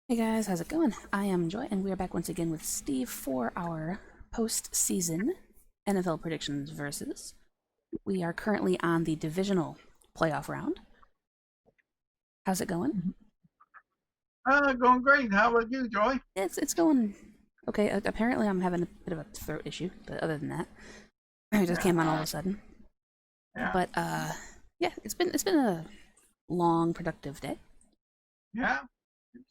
Hey guys, how's it going? I am Joy, and we are back once again with Steve for our post-season NFL predictions versus. We are currently on the divisional playoff round. How's it going? Going great. How about you, Joy? It's going okay. Apparently, I'm having a bit of a throat issue, but other than that, it just came on all of Yeah, a sudden. yeah, But yeah, it's been a long, productive day. yeah.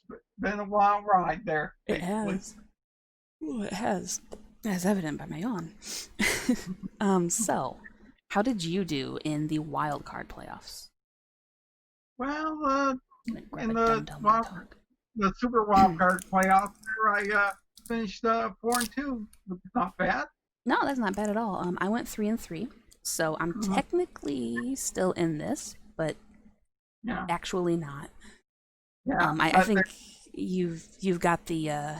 It's been a wild ride there, It basically. has. Ooh, it has, as evident by my yawn. So, how did you do in the wild card playoffs? Well, Gonna grab in a dum dum and talk. the Super Wild Card playoff, there I finished 4-2, which is not bad. No, that's not bad at all. I went 3-3, so I'm Mhm. technically still in this, but Yeah, actually not. yeah. I think you've got the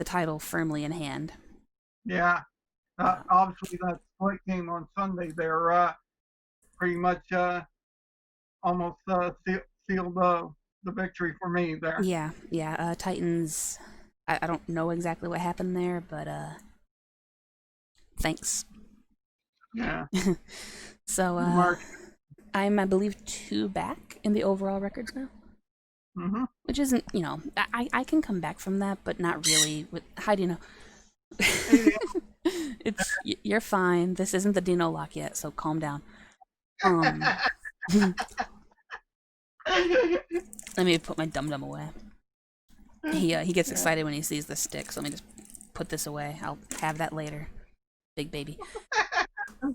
title firmly in hand. Yeah. Uh, Obviously, that split game on Sunday, they're pretty much almost sealed the victory for me there. yeah, yeah. Titans. I don't know exactly what happened there, but thanks. Yeah. So Mark. I'm I believe two back in the overall records now. Mm-hmm. Which isn't, I can come back from that, but not really. With how do you know? You're fine. This isn't the Dino lock yet, so calm down. Um, let me put my dum dum away. He gets Yeah. excited when he sees the stick, so let me just put this away. I'll have that later, big baby.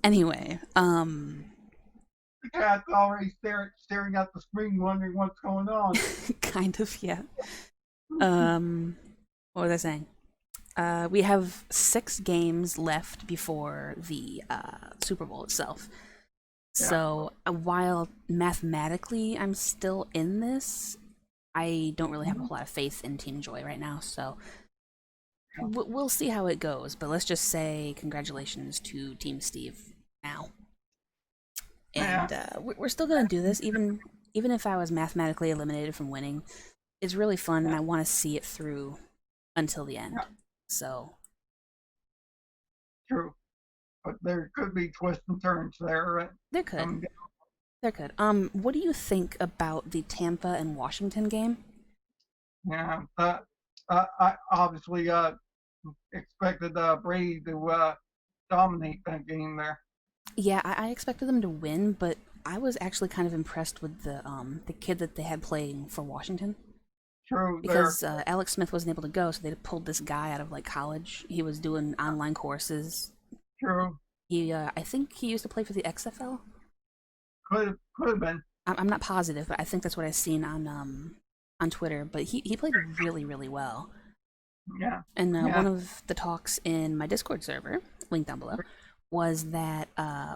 Anyway, The cat's already staring at the screen, wondering what's going on. kind of, yeah. Um, what was I saying? We have 6 games left before the Super Bowl itself. Yeah, So while mathematically I'm still in this, I don't really have a mhm, whole lot of faith in Team Joy right now. So yeah, we'll see how it goes. But let's just say congratulations to Team Steve now. yeah, And we're still gonna do this, even if I was mathematically eliminated from winning. It's really fun, and yeah, I want to see it through until the yeah, end. So true. But there could be twists and turns there. there could, Coming down. there could. What do you think about the Tampa and Washington game? Yeah, I obviously expected Brady to dominate that game there. Yeah, I expected them to win, but I was actually kind of impressed with the kid that they had playing for Washington True there. because Alex Smith wasn't able to go, so they pulled this guy out of like college. He was doing online courses. True. I think he used to play for the XFL. Could have been. I'm not positive, but I think that's what I've seen on Twitter. But he played really really well. Yeah, And yeah, one of the talks in my Discord server, link down below, was that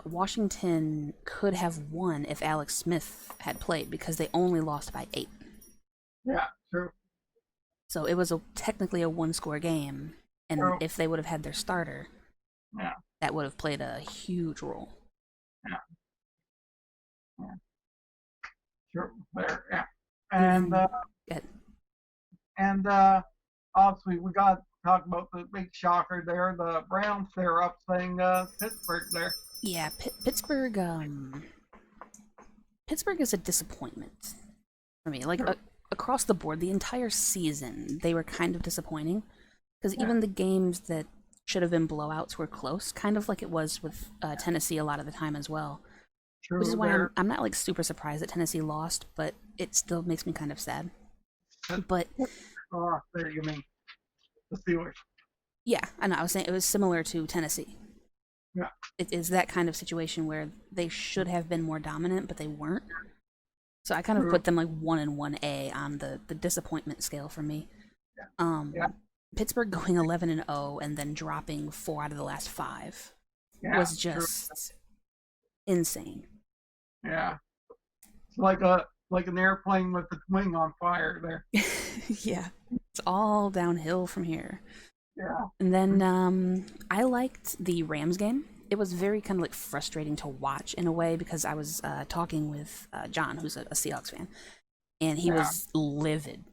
Washington could have won if Alex Smith had played because they only lost by 8. yeah. True. So it was technically a one-score game, and True. if they would have had their starter, Yeah, that would have played a huge role. yeah, yeah. True there. Yeah, And and then, yeah, and obviously we got to talk about the big shocker there. The Browns they're upsetting Pittsburgh there. yeah, Pittsburgh is a disappointment for me. Like True. across the board, the entire season they were kind of disappointing because Yeah. even the games that should have been blowouts were close, kind of like it was with Tennessee a lot of the time as well. Which is True why there. I'm not like super surprised that Tennessee lost, but it still makes me kind of sad. But Oh, there you mean the Steelers. yeah, I know. I was saying it was similar to Tennessee. Yeah. It is that kind of situation where they should have been more dominant, but they weren't. So I kind of True. put them like 1 and 1A on the disappointment scale for me. Yeah. Yeah. Um, Pittsburgh going 11-0 and then dropping 4 out of the last 5 Yeah. was True. just insane. Yeah. It's like an airplane with its wing on fire there. Yeah, it's all downhill from here. Yeah. And then I liked the Rams game. It was very kind of like frustrating to watch in a way because I was talking with John, who's a Seahawks fan, and he Yeah. was livid.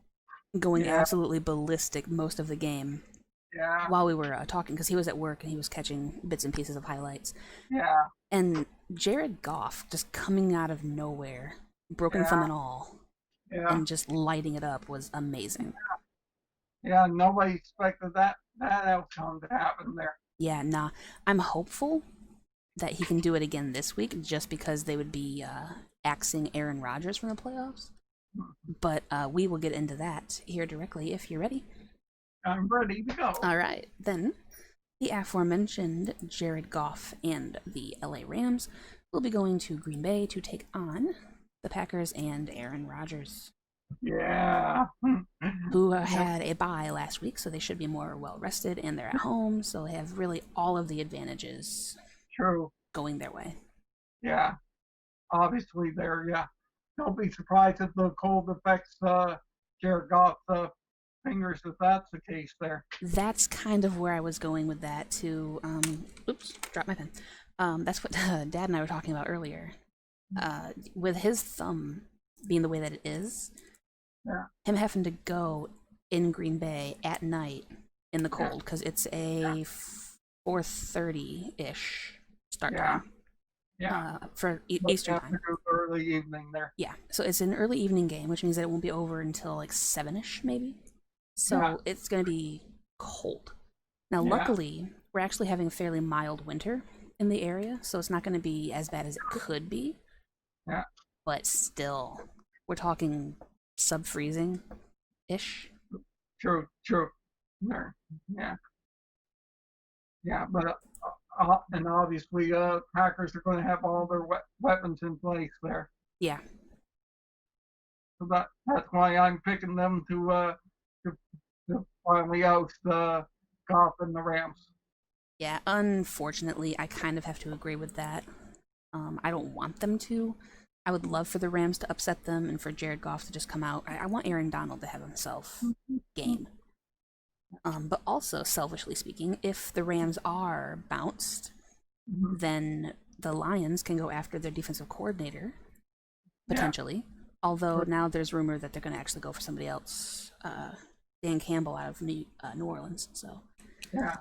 going Yeah, absolutely ballistic most of the game yeah, while we were talking because he was at work and he was catching bits and pieces of highlights. yeah, And Jared Goff just coming out of nowhere, broken yeah, thumb and all, yeah, and just lighting it up was amazing. yeah. Nobody expected that outcome to happen there. Yeah, nah, I'm hopeful that he can do it again this week just because they would be axing Aaron Rodgers from the playoffs. But we will get into that here directly if you're ready. I'm ready to go. All right, then the aforementioned Jared Goff and the LA Rams will be going to Green Bay to take on the Packers and Aaron Rodgers, Yeah, who yeah, had a bye last week, so they should be more well rested and they're at home, so they have really all of the advantages true. going their way. Yeah, obviously there. Yeah, don't be surprised if the cold affects Jared Goff's fingers if that's the case there. That's kind of where I was going with that too. Oops, dropped my pen. That's what Dad and I were talking about earlier. With his thumb being the way that it is, Yeah, him having to go in Green Bay at night in the yeah, cold because it's yeah, a 4:30 ish start yeah, time yeah. for But Eastern time. afternoon, early evening there. Yeah, so it's an early evening game, which means that it won't be over until like 7ish maybe. Yeah, So it's going to be cold. Now, yeah, luckily, we're actually having a fairly mild winter in the area, so it's not going to be as bad as it could be, yeah. but still, we're talking sub freezing ish. True, true. There. Yeah, yeah. But and obviously, Packers are going to have all their weapons in place there. Yeah, So that's why I'm picking them to, to finally oust the Goff and the Rams. yeah. Unfortunately, I kind of have to agree with that. I don't want them to. I would love for the Rams to upset them and for Jared Goff to just come out. I want Aaron Donald to have himself game. But also, selfishly speaking, if the Rams are bounced, Mm-hmm. then the Lions can go after their defensive coordinator, Yeah, potentially. Although now there's rumor that they're going to actually go for somebody else, Dan Campbell out of New Orleans. So yeah,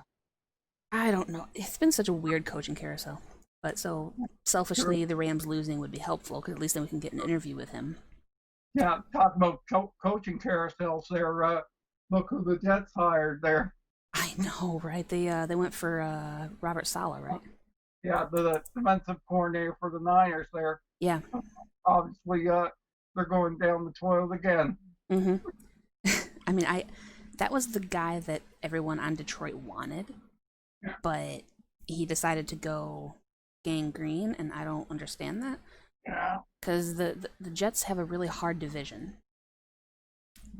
I don't know. It's been such a weird coaching carousel. But so true. selfishly, the Rams losing would be helpful because at least then we can get an interview with him. Yeah, talk about coaching carousels there. Look who the Jets hired there. I know, right? They went for Robert Sala, right? Yeah, the defensive coordinator for the Niners there. Yeah. Obviously, they're going down the toilet again. Mm-hmm. I mean, I that was the guy that everyone on Detroit wanted, Yeah, but he decided to go gang green, and I don't understand that yeah, because the Jets have a really hard division,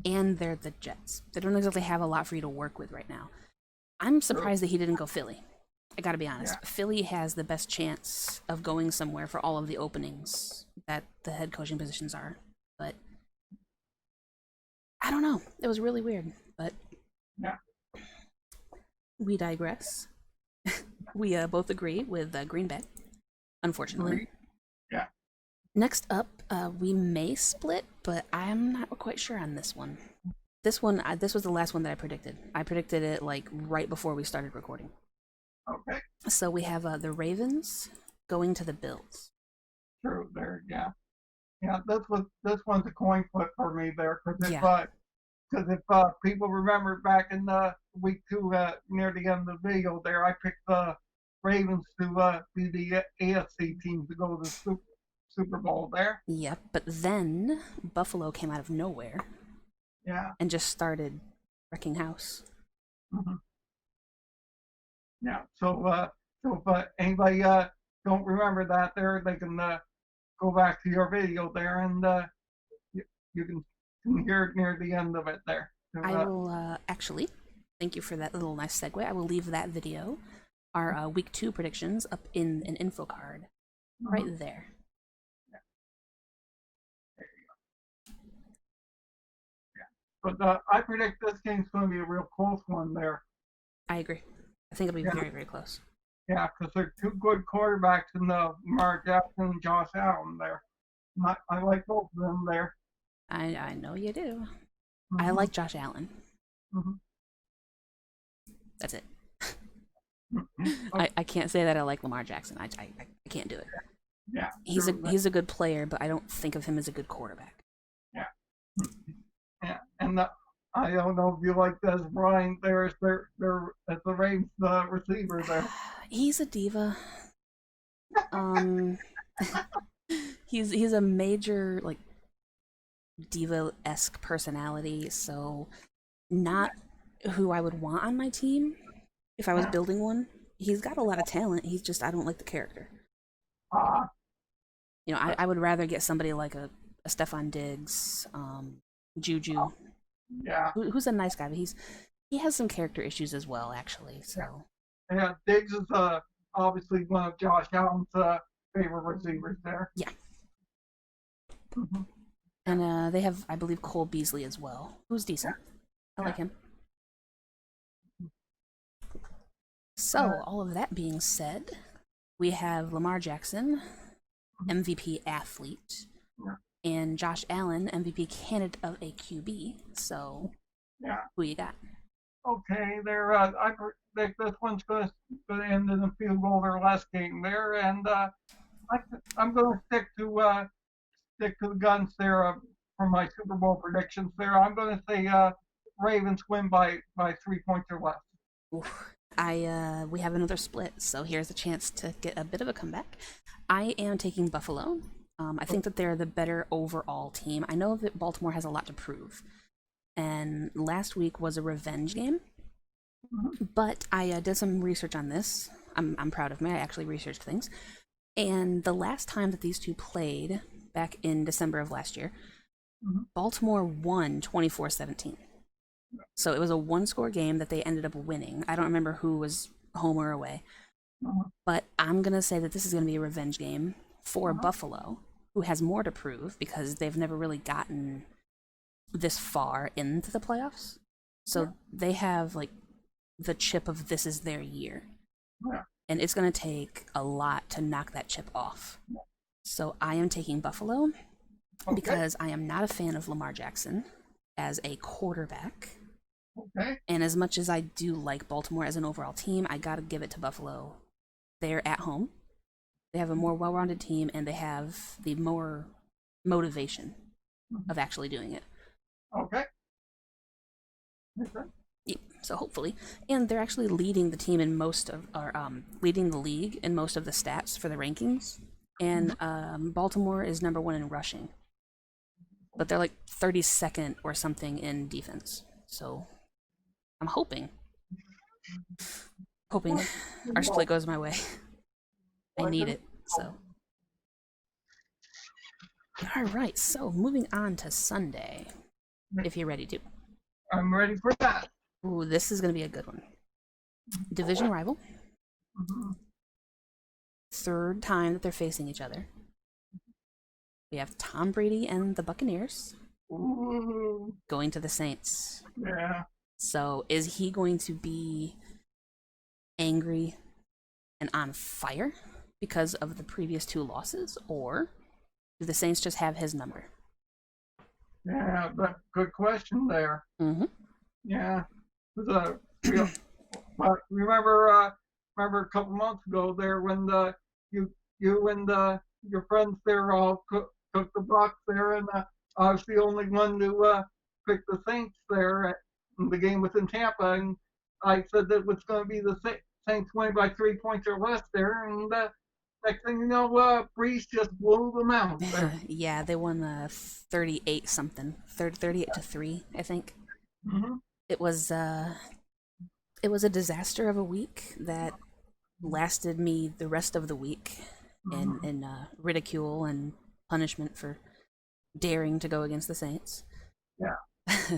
and they're the Jets. They don't exactly have a lot for you to work with right now. I'm true. surprised that he didn't go Philly. I gotta be Yeah, honest. Philly has the best chance of going somewhere for all of the openings that the head coaching positions are. But I don't know. It was really weird. But yeah. we digress. We both agree with Green Bay, unfortunately. Agree. Yeah. Next up, we may split, but I'm not quite sure on this one. This was the last one that I predicted. I predicted it like right before we started recording. Okay. So we have the Ravens going to the Bills. True. There. Yeah. Yeah. This one's a coin flip for me there Yeah. because if people remember back in week two near the end of the video there, I picked the Ravens to be the AFC team to go to the Super Bowl there. Yep. But then Buffalo came out of nowhere Yeah. and just started wrecking house. Hmm. Yeah. So if anybody don't remember that there, they can go back to your video there and you, you can hear it near the end of it there. So, I will actually, thank you for that little nice segue. I will leave that video, our week 2 predictions, up in an info card mhm. right there. But I predict this game's going to be a real close one there. I agree. I think it'll be Yeah, very, very close. yeah, because they're two good quarterbacks in the Mark Jackson and Josh Allen there. I like both of them there. I know you do. I Mm-hmm. like Josh Allen. Mm-hmm. That's it. Mm-hmm. Oh, I can't say that I like Lamar Jackson. I can't do it. yeah, He's a true. he's a good player, but I don't think of him as a good quarterback. Yeah. Yeah. And I don't know if you like this, Brian. There's there at the Ravens receiver there. He's a diva. Um, he's a major like diva-esque personality, so not who I would want on my team if I was Yeah. building one. He's got a lot of talent. He's just I don't like the character. Uh, You know, I would rather get somebody like a Stefan Diggs, Juju, yeah. who's a nice guy, but he has some character issues as well, actually. Yeah. So Yeah. Diggs is obviously one of Josh Allen's favorite receivers there. yeah, Mm-hmm. Yeah. and they have I believe Cole Beasley as well, who's decent. I Yeah. like him. Uh, So all of that being said, we have Lamar Jackson, MVP athlete, yeah. and Josh Allen, MVP candidate of a QB. So Yeah. who you got? Okay. There. I think this one's going to end in a field goal their last game there, and I, I'm going to stick to the guns there for my Super Bowl predictions there. I'm going to say Ravens win by 3 points or less. Oof. We have another split, so here's a chance to get a bit of a comeback. I am taking Buffalo. I think that they're the better overall team. I know that Baltimore has a lot to prove, and last week was a revenge game. Mm-hmm. But I did some research on this. I'm proud of me. I actually researched things. And the last time that these two played, back in December of last year, Mm-hmm. Baltimore won 24-17. So it was a one-score game that they ended up winning. I don't remember who was home or away. Uh-huh. But I'm going to say that this is going to be a revenge game for Uh-huh. Buffalo, who has more to prove because they've never really gotten this far into the playoffs. So Yeah. they have like the chip of this is their year. Yeah. And it's going to take a lot to knock that chip off. So I am taking Buffalo Okay. because I am not a fan of Lamar Jackson as a quarterback. Okay. And as much as I do like Baltimore as an overall team, I got to give it to Buffalo. They're at home. They have a more well-rounded team, and they have the more motivation of actually doing it. Okay. Okay. Yeah, so hopefully, and they're actually leading the team in most of, or leading the league in most of the stats for the rankings. And Baltimore is number one in rushing, but they're like 32nd or something in defense. So I'm hoping our split goes my way. I need it. So all right. So moving on to Sunday, if you're ready to. I'm ready for that. Ooh, this is gonna be a good one. Division rival. Mm-hmm. Third time that they're facing each other. We have Tom Brady and the Buccaneers Ooh. going to the Saints. Yeah. So is he going to be angry and on fire because of the previous two losses, or do the Saints just have his number? Yeah. But good question there. Mm-hmm. Yeah. Yeah. But remember a couple months ago there when you and your friends there all took the Bucks there, and I was the only one to pick the Saints there. The game was in Tampa, and I said that it was going to be the Saints winning by 3 points or less there, and next thing you know, Breeze just blew them out there. Yeah, they won 38 something, 38-3, I think. Mm-hmm. It was a disaster of a week that lasted me the rest of the week Mm-hmm. in ridicule and punishment for daring to go against the Saints. Yeah.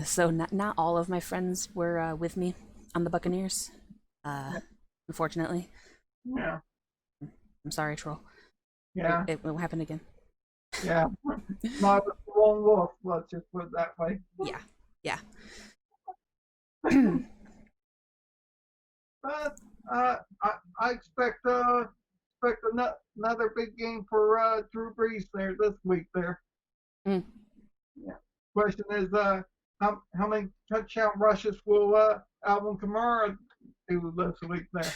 So not all of my friends were with me on the Buccaneers. Yeah. Unfortunately, Yeah. I'm sorry, troll. Yeah. It will happen again. Yeah. Not a lone wolf, let's just put it that way. Yeah, yeah. But I expect another big game for Drew Brees there this week there. Mm. Yeah. Question is how many touchdown rushes will Alvin Kamara do this week there?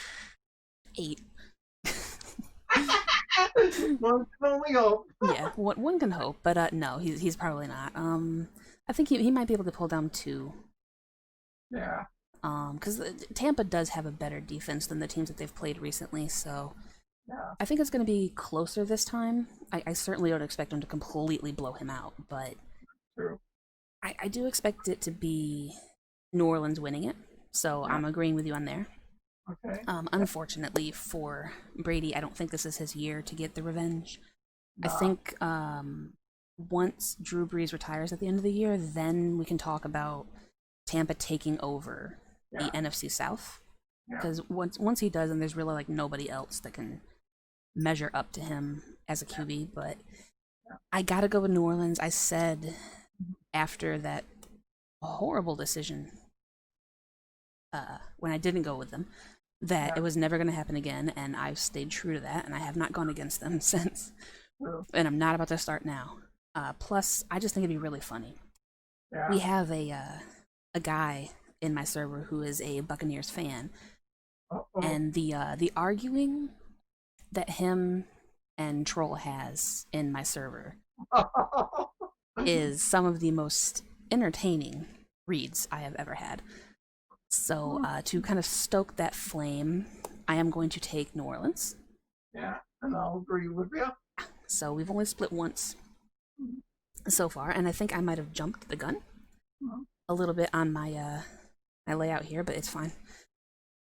8. One can only hope. Yeah, one can hope, but no, he's probably not. I think he might be able to pull down 2. Yeah. Because Tampa does have a better defense than the teams that they've played recently, so Yeah. I think it's going to be closer this time. I certainly don't expect them to completely blow him out, but True. I do expect it to be New Orleans winning it. So Yeah. I'm agreeing with you on there. Okay. Unfortunately for Brady, I don't think this is his year to get the revenge. I Nah. think once Drew Brees retires at the end of the year, then we can talk about Tampa taking over the Yeah. NFC South. Yeah. Because once he does, and there's really like nobody else that can measure up to him as a QB. But I gotta go with New Orleans. I said after that horrible decision when I didn't go with them that Yeah. it was never going to happen again, and I've stayed true to that, and I have not gone against them since. True. And I'm not about to start now. Plus, I just think it'd be really funny. We Yeah. have a guy in my server who is a Buccaneers fan, Uh-oh. and the arguing that him and Troll has in my server is some of the most entertaining reads I have ever had. So to kind of stoke that flame, I am going to take New Orleans. Yeah. And I'll agree with you. So we've only split once so far, and I think I might have jumped the gun a little bit on my layout here, but it's fine.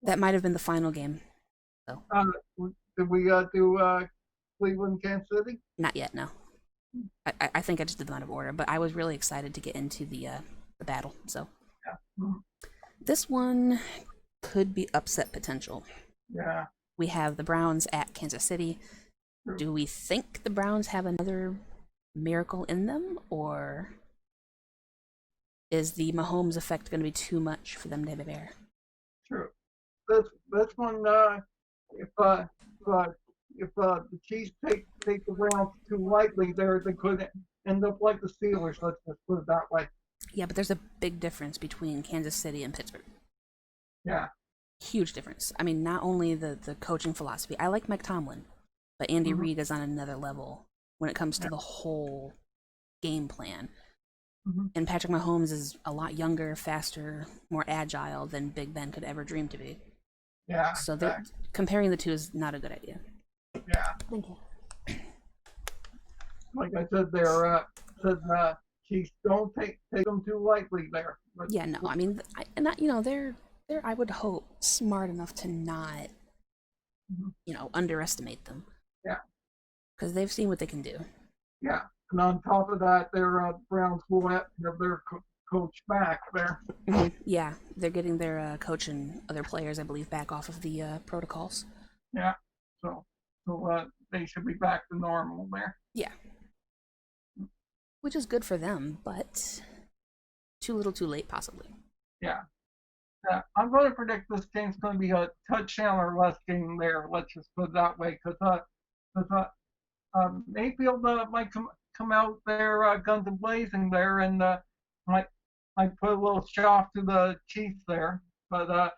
That might have been the final game. So Uh, did we do Cleveland, Kansas City? not yet, no. I think I just did them out of order, but I was really excited to get into the battle. So Yeah. Mhm. this one could be upset potential. Yeah. We have the Browns at Kansas City. True. Do we think the Browns have another miracle in them, or is the Mahomes effect going to be too much for them to bear? True. This one, if uh, uh, the Chiefs take the Browns too lightly, they could end up like the Steelers. Let's just put it that way. Yeah, but there's a big difference between Kansas City and Pittsburgh. Yeah. Huge difference. I mean, not only the coaching philosophy. I like Mike Tomlin, but Andy Mm-hmm. Reid is on another level when it comes to Yeah. the whole game plan. Mm-hmm. And Patrick Mahomes is a lot younger, faster, more agile than Big Ben could ever dream to be. Yeah. So Exactly. comparing the two is not a good idea. Yeah. Thank you. Like I said, Chiefs don't take them too lightly there. But, Yeah, no, I mean, they're I would hope smart enough to not underestimate them yeah. because they've seen what they can do. Yeah. And on top of that, their Browns will have their coach back there. Yeah, they're getting their coach and other players, I believe, back off of the protocols. Yeah. So they should be back to normal there. Yeah, which is good for them, but too little, too late, possibly. Yeah. I'm going to predict this game's going to be a touchdown or less game there. Let's just put it that way, because Mayfield might come out there guns blazing there and might put a little shock to the Chiefs there. But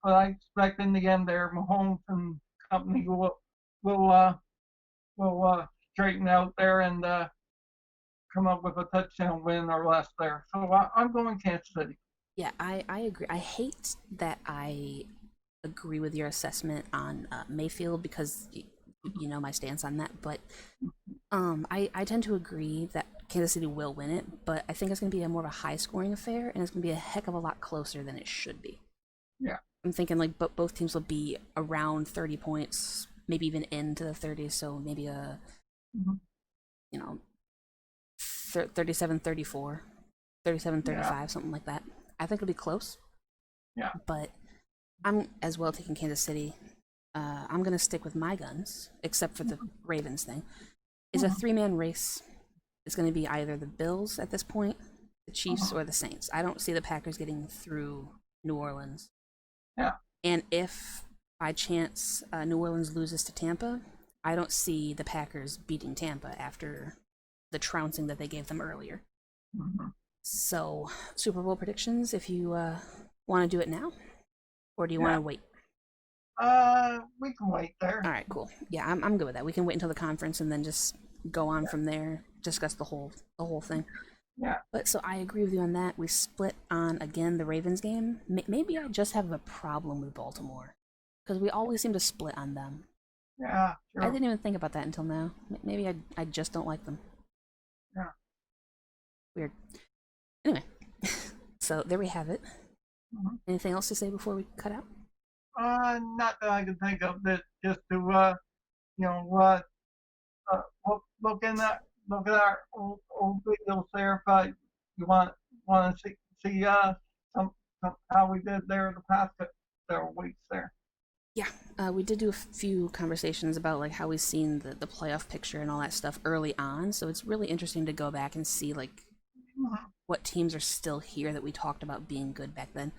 I expect in the end there, Mahomes and company will uh, straighten out there and come up with a touchdown win or less there. So I'm going Kansas City. Yeah, I agree. I hate that I agree with your assessment on Mayfield because you know my stance on that, but I tend to agree that Kansas City will win it, but I think it's going to be a more of a high scoring affair, and it's going to be a heck of a lot closer than it should be. Yeah. I'm thinking like both teams will be around 30 points, maybe even into the 30s, so maybe a, Mm-hmm. you know, 37-34, 37-35, Yeah. something like that. I think it'll be close. Yeah. But I'm as well taking Kansas City. I'm going to stick with my guns, except for the Ravens thing. Is a 3-man race. It's going to be either the Bills at this point, the Chiefs, or the Saints. I don't see the Packers getting through New Orleans. Yeah. And if by chance New Orleans loses to Tampa, I don't see the Packers beating Tampa after the trouncing that they gave them earlier. Mm-hmm. So, Super Bowl predictions, if you want to do it now, or do you want Yeah. to wait? We can wait there. All right, cool. Yeah, I'm good with that. We can wait until the conference and then just go on from there, discuss the whole thing. Yeah. But so I agree with you on that. We split on again the Ravens game. Maybe I just have a problem with Baltimore because we always seem to split on them. Yeah. I Sure. didn't even think about that until now. Maybe I just don't like them. Yeah. Weird. Anyway, so there we have it. Mhm. Anything else to say before we cut out? Not that I can think of. That just to you know, look at our old videos there. If you want to see some, how we did there the past several weeks there. Yeah, we did do a few conversations about like how we've seen the playoff picture and all that stuff early on. So it's really interesting to go back and see like Mhm. what teams are still here that we talked about being good back then.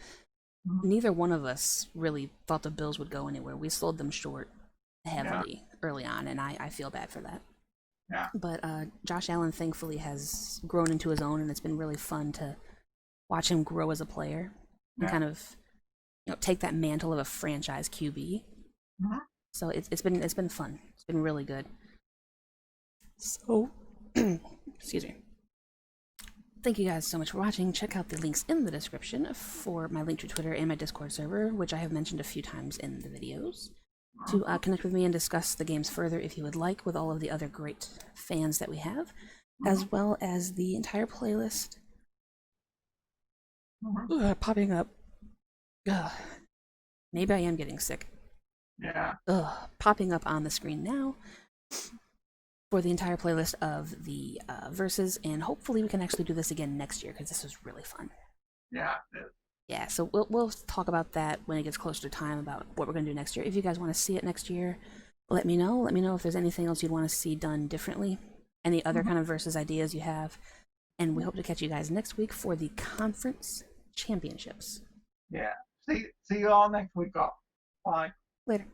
Mhm. Neither one of us really thought the Bills would go anywhere. We sold them short Yeah. heavily early on, and I feel bad for that. Yeah. But Josh Allen thankfully has grown into his own, and it's been really fun to watch him grow as a player and Yeah. kind of take that mantle of a franchise QB. Mhm. So it's been fun. It's been really good. So, excuse me. Thank you guys so much for watching. Check out the links in the description for my link to Twitter and my Discord server, which I have mentioned a few times in the videos. To connect with me and discuss the games further if you would like, with all of the other great fans that we have, Mhm. as well as the entire playlist Mhm. popping up. Ugh, maybe I am getting sick. Yeah. Popping up on the screen now for the entire playlist of the verses, and hopefully we can actually do this again next year because this was really fun. Yeah. Yeah, so we'll talk about that when it gets closer to time about what we're gonna do next year. If you guys want to see it next year, let me know. Let me know if there's anything else you'd want to see done differently, any other Mhm. kind of versus ideas you have, and we hope to catch you guys next week for the conference championships. Yeah. See you all next week. Off. Bye. Later.